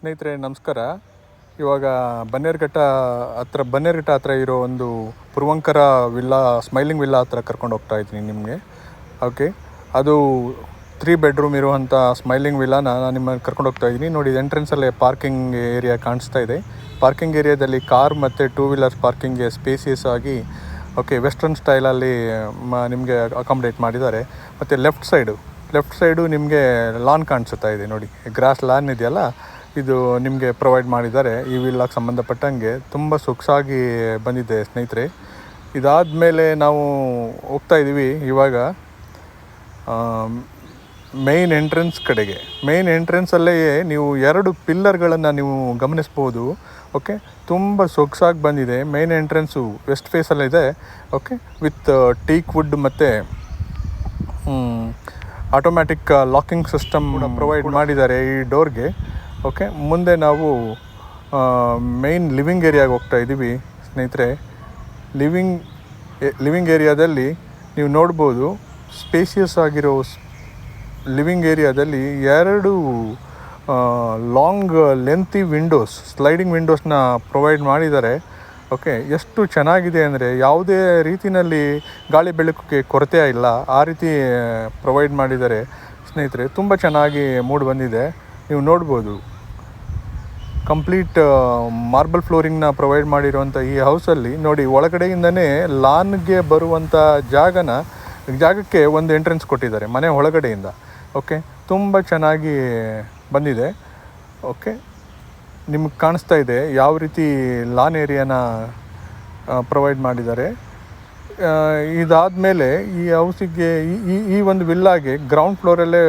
ಸ್ನೇಹಿತರೆ ನಮಸ್ಕಾರ. ಇವಾಗ ಬನ್ನೇರುಘಟ್ಟ ಹತ್ರ ಇರೋ ಒಂದು ಪುರವಂಕರ ವಿಲ್ಲಾ, ಸ್ಮೈಲಿಂಗ್ ವಿಲ್ಲಾ ಹತ್ರ ಕರ್ಕೊಂಡು ಹೋಗ್ತಾ ಇದ್ದೀನಿ ನಿಮಗೆ. ಓಕೆ, ಅದು 3 ಬೆಡ್ರೂಮ್ ಇರುವಂಥ ಸ್ಮೈಲಿಂಗ್ ವಿಲ್ಲಾನ ನಾನು ನಿಮ್ಮನ್ನು ಕರ್ಕೊಂಡು ಹೋಗ್ತಾ ಇದ್ದೀನಿ. ನೋಡಿ, ಎಂಟ್ರೆನ್ಸಲ್ಲೇ ಪಾರ್ಕಿಂಗ್ ಏರಿಯಾ ಕಾಣಿಸ್ತಾ ಇದೆ. ಪಾರ್ಕಿಂಗ್ ಏರಿಯಾದಲ್ಲಿ ಕಾರ್ ಮತ್ತು 2 ವೀಲರ್ಸ್ ಪಾರ್ಕಿಂಗ್ಗೆ ಸ್ಪೇಸಿಯಸ್ ಆಗಿ ವೆಸ್ಟರ್ನ್ ಸ್ಟೈಲಲ್ಲಿ ನಿಮಗೆ ಅಕಾಮಡೇಟ್ ಮಾಡಿದ್ದಾರೆ. ಮತ್ತು ಲೆಫ್ಟ್ ಸೈಡು ನಿಮಗೆ ಲಾನ್ ಕಾಣಿಸುತ್ತಾ ಇದೆ. ನೋಡಿ, ಗ್ರಾಸ್ ಲಾನ್ ಇದೆಯಲ್ಲ, ಇದು ನಿಮಗೆ ಪ್ರೊವೈಡ್ ಮಾಡಿದ್ದಾರೆ. ಈ ವಿಲ್ಲಾಗೆ ಸಂಬಂಧಪಟ್ಟಂಗೆ ತುಂಬ ಸೊಗಸಾಗಿ ಬಂದಿದೆ ಸ್ನೇಹಿತರೆ. ಇದಾದಮೇಲೆ ನಾವು ಹೋಗ್ತಾ ಇದ್ದೀವಿ ಇವಾಗ ಮೇಯ್ನ್ ಎಂಟ್ರೆನ್ಸಲ್ಲೇ ನೀವು 2 ಪಿಲ್ಲರ್ಗಳನ್ನು ನೀವು ಗಮನಿಸ್ಬೋದು. ಓಕೆ, ತುಂಬ ಸೊಗಸಾಗಿ ಬಂದಿದೆ. ಮೇಯ್ನ್ ಎಂಟ್ರೆನ್ಸು ವೆಸ್ಟ್ ಫೇಸಲ್ಲಿದೆ. ಓಕೆ, ವಿತ್ ಟೀಕ್ ವುಡ್ ಮತ್ತು ಆಟೋಮ್ಯಾಟಿಕ್ ಲಾಕಿಂಗ್ ಸಿಸ್ಟಮ್ ಪ್ರೊವೈಡ್ ಮಾಡಿದ್ದಾರೆ ಈ ಡೋರ್ಗೆ. ಓಕೆ, ಮುಂದೆ ನಾವು ಮೇಯ್ನ್ ಲಿವಿಂಗ್ ಏರಿಯಾಗೆ ಹೋಗ್ತಾ ಇದ್ದೀವಿ ಸ್ನೇಹಿತರೆ. ಲಿವಿಂಗ್ ಏರಿಯಾದಲ್ಲಿ ನೀವು ನೋಡ್ಬೋದು, ಸ್ಪೇಸಿಯಸ್ ಆಗಿರೋ ಲಿವಿಂಗ್ ಏರಿಯಾದಲ್ಲಿ 2 ಲಾಂಗ್ ಲೆಂತಿ ಸ್ಲೈಡಿಂಗ್ ವಿಂಡೋಸ್ನ ಪ್ರೊವೈಡ್ ಮಾಡಿದ್ದಾರೆ. ಓಕೆ, ಎಷ್ಟು ಚೆನ್ನಾಗಿದೆ ಅಂದರೆ ಯಾವುದೇ ರೀತಿಯಲ್ಲಿ ಗಾಳಿ ಬೆಳಕಿಗೆ ಕೊರತೆ ಇಲ್ಲ, ಆ ರೀತಿ ಪ್ರೊವೈಡ್ ಮಾಡಿದ್ದಾರೆ ಸ್ನೇಹಿತರೆ. ತುಂಬ ಚೆನ್ನಾಗಿ ಮೂಡಿ ಬಂದಿದೆ. ನೀವು ನೋಡ್ಬೋದು, ಕಂಪ್ಲೀಟ್ ಮಾರ್ಬಲ್ ಫ್ಲೋರಿಂಗ್ನ ಪ್ರೊವೈಡ್ ಮಾಡಿರುವಂಥ ಈ ಹೌಸಲ್ಲಿ ನೋಡಿ, ಒಳಗಡೆಯಿಂದನೇ ಲಾನ್ಗೆ ಬರುವಂಥ ಜಾಗಕ್ಕೆ ಒಂದು ಎಂಟ್ರೆನ್ಸ್ ಕೊಟ್ಟಿದ್ದಾರೆ ಮನೆ ಒಳಗಡೆಯಿಂದ. ಓಕೆ, ತುಂಬ ಚೆನ್ನಾಗಿ ಬಂದಿದೆ. ಓಕೆ, ನಿಮಗೆ ಕಾಣಿಸ್ತಾ ಇದೆ ಯಾವ ರೀತಿ ಲಾನ್ ಏರಿಯಾನ ಪ್ರೊವೈಡ್ ಮಾಡಿದ್ದಾರೆ. ಇದಾದಮೇಲೆ ಈ ಹೌಸಿಗೆ ಈ ಒಂದು ವಿಲ್ಲಾಗೆ ಗ್ರೌಂಡ್ ಫ್ಲೋರಲ್ಲೇ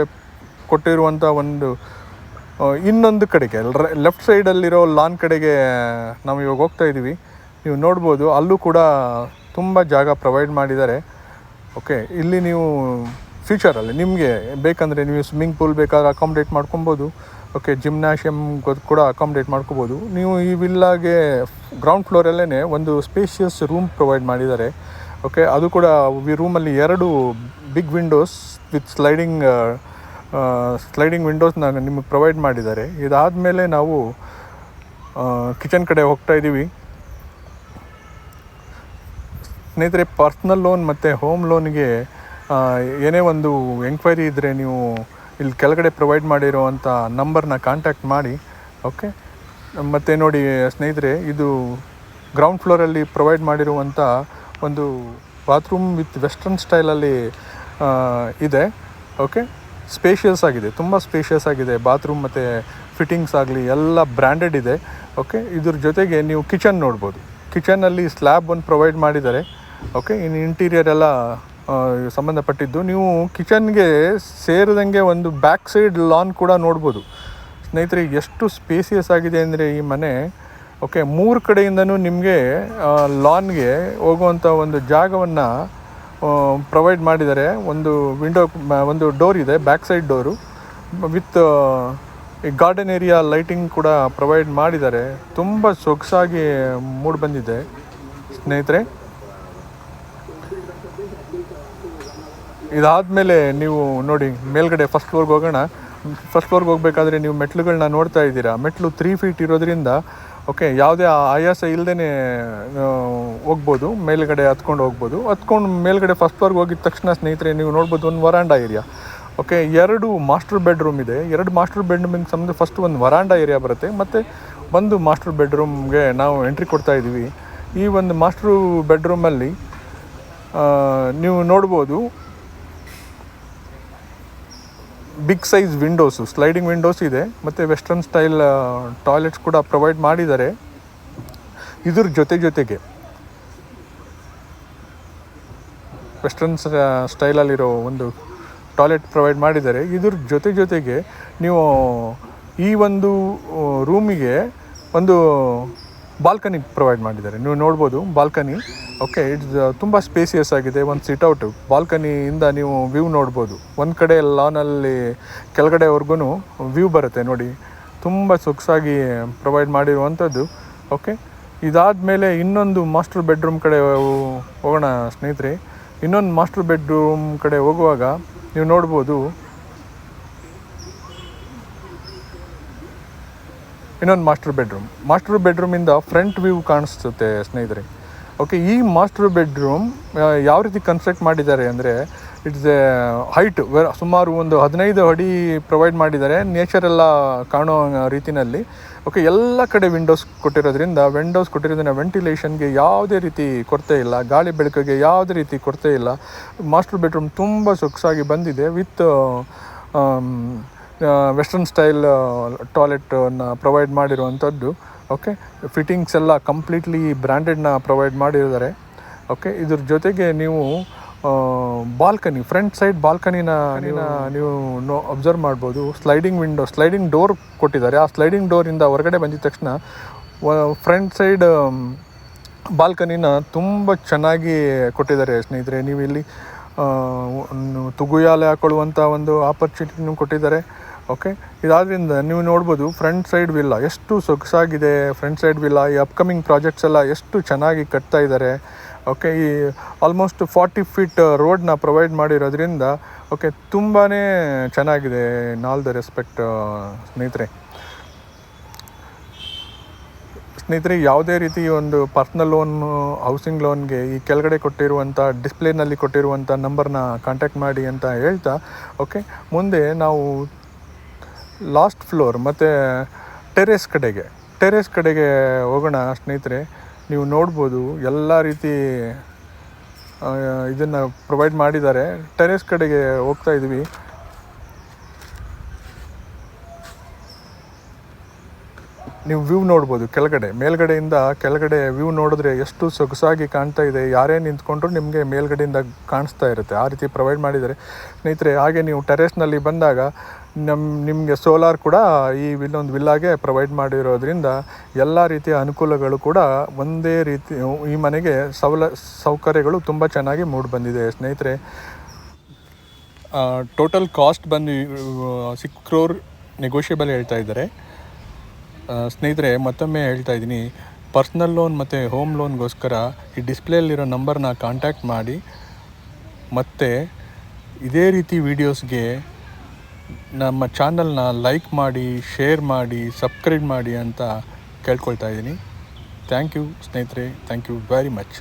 ಕೊಟ್ಟಿರುವಂಥ ಇನ್ನೊಂದು ಕಡೆಗೆ ಲೆಫ್ಟ್ ಸೈಡಲ್ಲಿರೋ ಲಾನ್ ಕಡೆಗೆ ನಾವು ಇವಾಗ ಹೋಗ್ತಾ ಇದ್ದೀವಿ. ನೀವು ನೋಡ್ಬೋದು, ಅಲ್ಲೂ ಕೂಡ ತುಂಬ ಜಾಗ ಪ್ರೊವೈಡ್ ಮಾಡಿದ್ದಾರೆ. ಓಕೆ, ಇಲ್ಲಿ ನೀವು ಫ್ಯೂಚರಲ್ಲಿ ನಿಮಗೆ ಬೇಕಂದರೆ ನೀವು ಸ್ವಿಮ್ಮಿಂಗ್ ಪೂಲ್ ಬೇಕಾದ್ರೆ ಅಕಾಮಡೇಟ್ ಮಾಡ್ಕೊಬೋದು. ಓಕೆ, ಜಿಮ್ನಾಶಿಯಮ್ ಕೂಡ ಅಕಾಮಡೇಟ್ ಮಾಡ್ಕೋಬೋದು. ನೀವು ಈ ವಿಲ್ಲಾಗೆ ಗ್ರೌಂಡ್ ಫ್ಲೋರಲ್ಲೇ ಒಂದು ಸ್ಪೇಷಿಯಸ್ ರೂಮ್ ಪ್ರೊವೈಡ್ ಮಾಡಿದ್ದಾರೆ. ಓಕೆ, ಅದು ಕೂಡ ರೂಮಲ್ಲಿ 2 ಬಿಗ್ ವಿಂಡೋಸ್ ವಿತ್ ಸ್ಲೈಡಿಂಗ್ ವಿಂಡೋಸ್ನ ನಿಮಗೆ ಪ್ರೊವೈಡ್ ಮಾಡಿದ್ದಾರೆ. ಇದಾದಮೇಲೆ ನಾವು ಕಿಚನ್ ಕಡೆ ಹೋಗ್ತಾ ಇದ್ದೀವಿ ಸ್ನೇಹಿತರೆ. ಪರ್ಸ್ನಲ್ ಲೋನ್ ಮತ್ತು ಹೋಮ್ ಲೋನ್ಗೆ ಏನೇ ಒಂದು ಎಂಕ್ವೈರಿ ಇದ್ದರೆ ನೀವು ಇಲ್ಲಿ ಕೆಳಗಡೆ ಪ್ರೊವೈಡ್ ಮಾಡಿರುವಂಥ ನಂಬರ್ನ ಕಾಂಟ್ಯಾಕ್ಟ್ ಮಾಡಿ. ಓಕೆ, ಮತ್ತು ನೋಡಿ ಸ್ನೇಹಿತರೆ, ಇದು ಗ್ರೌಂಡ್ ಫ್ಲೋರಲ್ಲಿ ಪ್ರೊವೈಡ್ ಮಾಡಿರುವಂಥ ಒಂದು ಬಾತ್ರೂಮ್ ವಿತ್ ವೆಸ್ಟರ್ನ್ ಸ್ಟೈಲಲ್ಲಿ ಇದೆ. ಓಕೆ, ಸ್ಪೇಷಿಯಸ್ ಆಗಿದೆ, ತುಂಬ ಸ್ಪೇಷಿಯಸ್ ಆಗಿದೆ. ಬಾತ್ರೂಮ್ ಮತ್ತು ಫಿಟ್ಟಿಂಗ್ಸ್ ಆಗಲಿ ಎಲ್ಲ ಬ್ರ್ಯಾಂಡೆಡ್ ಇದೆ. ಓಕೆ, ಇದ್ರ ಜೊತೆಗೆ ನೀವು ಕಿಚನ್ ನೋಡ್ಬೋದು. ಕಿಚನಲ್ಲಿ ಸ್ಲ್ಯಾಬ್ ಒಂದು ಪ್ರೊವೈಡ್ ಮಾಡಿದ್ದಾರೆ. ಓಕೆ, ಇನ್ನು ಇಂಟೀರಿಯರ್ ಎಲ್ಲ ಸಂಬಂಧಪಟ್ಟಿದ್ದು. ನೀವು ಕಿಚನ್ಗೆ ಸೇರಿದಂಗೆ ಒಂದು ಬ್ಯಾಕ್ ಸೈಡ್ ಲಾನ್ ಕೂಡ ನೋಡ್ಬೋದು ಸ್ನೇಹಿತರೆ. ಎಷ್ಟು ಸ್ಪೇಸಿಯಸ್ ಆಗಿದೆ ಅಂದರೆ ಈ ಮನೆ. ಓಕೆ, 3 ಕಡೆಯಿಂದನೂ ನಿಮಗೆ ಲಾನ್ಗೆ ಹೋಗುವಂಥ ಒಂದು ಜಾಗವನ್ನು ಪ್ರೊವೈಡ್ ಮಾಡಿದ್ದಾರೆ. ಒಂದು ಡೋರ್ ಇದೆ, ಬ್ಯಾಕ್ ಸೈಡ್ ಡೋರು ವಿತ್ ಈ ಗಾರ್ಡನ್ ಏರಿಯಾ ಲೈಟಿಂಗ್ ಕೂಡ ಪ್ರೊವೈಡ್ ಮಾಡಿದ್ದಾರೆ. ತುಂಬ ಸೊಗಸಾಗಿ ಮೂಡಿ ಬಂದಿದೆ ಸ್ನೇಹಿತರೆ. ಇದಾದಮೇಲೆ ನೀವು ನೋಡಿ, ಮೇಲ್ಗಡೆ ಫಸ್ಟ್ ಫ್ಲೋರ್ಗೆ ಹೋಗೋಣ. ಫಸ್ಟ್ ಫ್ಲೋರ್ಗೆ ಹೋಗಬೇಕಾದ್ರೆ ನೀವು ಮೆಟ್ಲುಗಳನ್ನ ನೋಡ್ತಾ ಇದ್ದೀರಾ. ಮೆಟ್ಲು 3 ಫೀಟ್ ಇರೋದ್ರಿಂದ ಓಕೆ, ಯಾವುದೇ ಆಯಾಸ ಇಲ್ಲದೇ ಹೋಗ್ಬೋದು. ಮೇಲ್ಗಡೆ ಹತ್ಕೊಂಡು ಮೇಲ್ಗಡೆ ಫಸ್ಟ್ ಫ್ಲೋರ್ಗೆ ಹೋಗಿದ ತಕ್ಷಣ ಸ್ನೇಹಿತರೆ ನೀವು ನೋಡ್ಬೋದು, ಒಂದು verandah area. Okay, 2 master bedroom ಇದೆ. 2 ಮಾಸ್ಟರ್ ಬೆಡ್ರೂಮಿಗೆ ಸಂಬಂಧ ಫಸ್ಟ್ ಒಂದು ವರಾಂಡಾ ಏರಿಯಾ ಬರುತ್ತೆ, ಮತ್ತು ಒಂದು ಮಾಸ್ಟರ್ ಬೆಡ್ರೂಮ್ಗೆ ನಾವು ಎಂಟ್ರಿ ಕೊಡ್ತಾ ಇದ್ದೀವಿ. ಈ ಒಂದು ಮಾಸ್ಟರ್ ಬೆಡ್ರೂಮಲ್ಲಿ ನೀವು ನೋಡ್ಬೋದು, big size windows, sliding windows ಇದೆ, ಮತ್ತು ವೆಸ್ಟರ್ನ್ ಸ್ಟೈಲ್ ಟಾಯ್ಲೆಟ್ಸ್ ಕೂಡ ಪ್ರೊವೈಡ್ ಮಾಡಿದ್ದಾರೆ. ಇದ್ರ ಜೊತೆಗೆ ವೆಸ್ಟರ್ನ್ ಸ್ಟೈಲಲ್ಲಿರೋ ಒಂದು ಟಾಯ್ಲೆಟ್ ಪ್ರೊವೈಡ್ ಮಾಡಿದ್ದಾರೆ. ಇದ್ರ ಜೊತೆಗೆ ನೀವು ಈ ಒಂದು ರೂಮಿಗೆ ಒಂದು ಬಾಲ್ಕನಿ ಪ್ರೊವೈಡ್ ಮಾಡಿದ್ದಾರೆ. ನೀವು ನೋಡ್ಬೋದು ಬಾಲ್ಕನಿ. ಓಕೆ, ಇಟ್ಸ್ ತುಂಬ ಸ್ಪೇಸಿಯಸ್ ಆಗಿದೆ. ಒಂದು ಸಿಟ್ಔಟು ಬಾಲ್ಕನಿಯಿಂದ ನೀವು ವ್ಯೂ ನೋಡ್ಬೋದು. ಒಂದು ಕಡೆ ಲಾನಲ್ಲಿ ಕೆಳಗಡೆವರೆಗೂ ವ್ಯೂ ಬರುತ್ತೆ ನೋಡಿ. ತುಂಬ ಸೊಗಸಾಗಿ ಪ್ರೊವೈಡ್ ಮಾಡಿರುವಂಥದ್ದು. ಓಕೆ, ಇದಾದಮೇಲೆ ಇನ್ನೊಂದು ಮಾಸ್ಟರ್ ಬೆಡ್ರೂಮ್ ಕಡೆ ಹೋಗೋಣ ಸ್ನೇಹಿತರೆ. ಇನ್ನೊಂದು ಮಾಸ್ಟರ್ ಬೆಡ್ರೂಮ್ ಕಡೆ ಹೋಗುವಾಗ ನೀವು ನೋಡ್ಬೋದು, ಇನ್ನೊಂದು ಮಾಸ್ಟರ್ ಬೆಡ್ರೂಮಿಂದ ಫ್ರಂಟ್ ವ್ಯೂ ಕಾಣಿಸುತ್ತೆ ಸ್ನೇಹಿತರೆ. ಓಕೆ, ಈ ಮಾಸ್ಟರ್ ಬೆಡ್ರೂಮ್ ಯಾವ ರೀತಿ ಕನ್ಸ್ಟ್ರಕ್ಟ್ ಮಾಡಿದ್ದಾರೆ ಅಂದರೆ ಇಟ್ಸ್ ಎ ಹೈಟ್ ಸುಮಾರು ಒಂದು 15 ಅಡಿ ಪ್ರೊವೈಡ್ ಮಾಡಿದ್ದಾರೆ, ನೇಚರೆಲ್ಲ ಕಾಣೋ ರೀತಿಯಲ್ಲಿ. ಓಕೆ, ಎಲ್ಲ ಕಡೆ ವಿಂಡೋಸ್ ಕೊಟ್ಟಿರೋದ್ರಿಂದ ವೆಂಟಿಲೇಷನ್ಗೆ ಯಾವುದೇ ರೀತಿ ಕೊರತೆ ಇಲ್ಲ, ಗಾಳಿ ಬೆಳಕಿಗೆ ಯಾವುದೇ ರೀತಿ ಕೊರತೆ ಇಲ್ಲ. ಮಾಸ್ಟರ್ ಬೆಡ್ರೂಮ್ ತುಂಬ ಸೊಗಸಾಗಿ ಬಂದಿದೆ ವಿತ್ ವೆಸ್ಟರ್ನ್ ಸ್ಟೈಲ್ ಟಾಯ್ಲೆಟನ್ನು ಪ್ರೊವೈಡ್ ಮಾಡಿರುವಂಥದ್ದು. ಓಕೆ, ಫಿಟ್ಟಿಂಗ್ಸ್ ಎಲ್ಲ ಕಂಪ್ಲೀಟ್ಲಿ ಬ್ರ್ಯಾಂಡೆಡ್ನ ಪ್ರೊವೈಡ್ ಮಾಡಿದ್ದಾರೆ. ಓಕೆ, ಇದ್ರ ಜೊತೆಗೆ ನೀವು ಬಾಲ್ಕನಿ, ಫ್ರಂಟ್ ಸೈಡ್ ಬಾಲ್ಕನಿನ ನೀವು ಅಬ್ಸರ್ವ್ ಮಾಡ್ಬೋದು. ಸ್ಲೈಡಿಂಗ್ ಡೋರ್ ಕೊಟ್ಟಿದ್ದಾರೆ. ಆ ಸ್ಲೈಡಿಂಗ್ ಡೋರಿಂದ ಹೊರಗಡೆ ಬಂದಿದ ತಕ್ಷಣ ಫ್ರಂಟ್ ಸೈಡ್ ಬಾಲ್ಕನಿನ ತುಂಬ ಚೆನ್ನಾಗಿ ಕೊಟ್ಟಿದ್ದಾರೆ ಸ್ನೇಹಿತರೆ. ನೀವು ಇಲ್ಲಿ ತುಗುಯಾಲೆ ಹಾಕೊಳ್ಳುವಂಥ ಒಂದು ಆಪರ್ಚುನಿಟಿನೂ ಕೊಟ್ಟಿದ್ದಾರೆ. ಓಕೆ, ಇದಾದ್ರಿಂದ ನೀವು ನೋಡ್ಬೋದು ಫ್ರಂಟ್ ಸೈಡ್ ವಿಲ್ಲಾ ಎಷ್ಟು ಸೊಗಸಾಗಿದೆ. ಫ್ರಂಟ್ ಸೈಡ್ ವಿಲ್ಲಾ ಈ ಅಪ್ಕಮಿಂಗ್ ಪ್ರಾಜೆಕ್ಟ್ಸ್ ಎಲ್ಲ ಎಷ್ಟು ಚೆನ್ನಾಗಿ ಕಟ್ತಾ ಇದ್ದಾರೆ. ಓಕೆ, ಈ ಆಲ್ಮೋಸ್ಟ್ 40 ಫೀಟ್ ರೋಡ್ನ ಪ್ರೊವೈಡ್ ಮಾಡಿರೋದ್ರಿಂದ ಓಕೆ ತುಂಬಾ ಚೆನ್ನಾಗಿದೆ. ಇನ್ ಆಲ್ ದ ರೆಸ್ಪೆಕ್ಟ್ ಸ್ನೇಹಿತರೆ, ಯಾವುದೇ ರೀತಿ ಒಂದು ಪರ್ಸ್ನಲ್ ಲೋನು, ಹೌಸಿಂಗ್ ಲೋನ್ಗೆ ಈ ಕೆಳಗಡೆ ಕೊಟ್ಟಿರುವಂಥ ಡಿಸ್ಪ್ಲೇನಲ್ಲಿ ಕೊಟ್ಟಿರುವಂಥ ನಂಬರ್ನ ಕಾಂಟ್ಯಾಕ್ಟ್ ಮಾಡಿ ಅಂತ ಹೇಳ್ತಾ, ಓಕೆ ಮುಂದೆ ನಾವು ಲಾಸ್ಟ್ ಫ್ಲೋರ್ ಮತ್ತು ಟೆರೇಸ್ ಕಡೆಗೆ ಹೋಗೋಣ ಸ್ನೇಹಿತರೆ. ನೀವು ನೋಡ್ಬೋದು ಎಲ್ಲ ರೀತಿ ಇದನ್ನು ಪ್ರೊವೈಡ್ ಮಾಡಿದ್ದಾರೆ. ಟೆರೇಸ್ ಕಡೆಗೆ ಹೋಗ್ತಾ ಇದ್ವಿ. ನೀವು ವ್ಯೂ ನೋಡ್ಬೋದು ಮೇಲ್ಗಡೆಯಿಂದ ಕೆಳಗಡೆ ವ್ಯೂ ನೋಡಿದ್ರೆ ಎಷ್ಟು ಸೊಗಸಾಗಿ ಕಾಣ್ತಾ ಇದೆ. ಯಾರೇ ನಿಂತ್ಕೊಂಡ್ರು ನಿಮಗೆ ಮೇಲ್ಗಡೆಯಿಂದ ಕಾಣಿಸ್ತಾ ಇರುತ್ತೆ, ಆ ರೀತಿ ಪ್ರೊವೈಡ್ ಮಾಡಿದ್ದಾರೆ ಸ್ನೇಹಿತರೆ. ಹಾಗೆ ನೀವು ಟೆರೇಸ್ನಲ್ಲಿ ಬಂದಾಗ ನಿಮಗೆ ಸೋಲಾರ್ ಕೂಡ ಈ ಒಂದು ವಿಲ್ಲಾಗೆ ಪ್ರೊವೈಡ್ ಮಾಡಿರೋದ್ರಿಂದ ಎಲ್ಲ ರೀತಿಯ ಅನುಕೂಲಗಳು ಕೂಡ ಒಂದೇ ರೀತಿ ಈ ಮನೆಗೆ ಸೌಕರ್ಯಗಳು ತುಂಬ ಚೆನ್ನಾಗಿ ಮೂಡಿ ಬಂದಿದೆ ಸ್ನೇಹಿತರೆ. ಟೋಟಲ್ ಕಾಸ್ಟ್ ಬಂದು 6 crore ನೆಗೋಷಿಯಬಲ್ ಹೇಳ್ತಾ ಇದ್ದಾರೆ ಸ್ನೇಹಿತರೆ. ಮತ್ತೊಮ್ಮೆ ಹೇಳ್ತಾ ಇದ್ದೀನಿ, ಪರ್ಸ್ನಲ್ ಲೋನ್ ಮತ್ತು ಹೋಮ್ ಲೋನ್ಗೋಸ್ಕರ ಈ ಡಿಸ್ಪ್ಲೇಯಲ್ಲಿರೋ ನಂಬರ್ನ ಕಾಂಟ್ಯಾಕ್ಟ್ ಮಾಡಿ. ಮತ್ತು ಇದೇ ರೀತಿ ವೀಡಿಯೋಸ್ಗೆ ನಮ್ಮ ಚಾನಲ್ನ ಲೈಕ್ ಮಾಡಿ, ಶೇರ್ ಮಾಡಿ, ಸಬ್ಸ್ಕ್ರೈಬ್ ಮಾಡಿ ಅಂತ ಕೇಳ್ಕೊಳ್ತಾ ಇದ್ದೀನಿ. ಥ್ಯಾಂಕ್ ಯು ಸ್ನೇಹಿತರೆ, ಥ್ಯಾಂಕ್ ಯು ವೆರಿ ಮಚ್.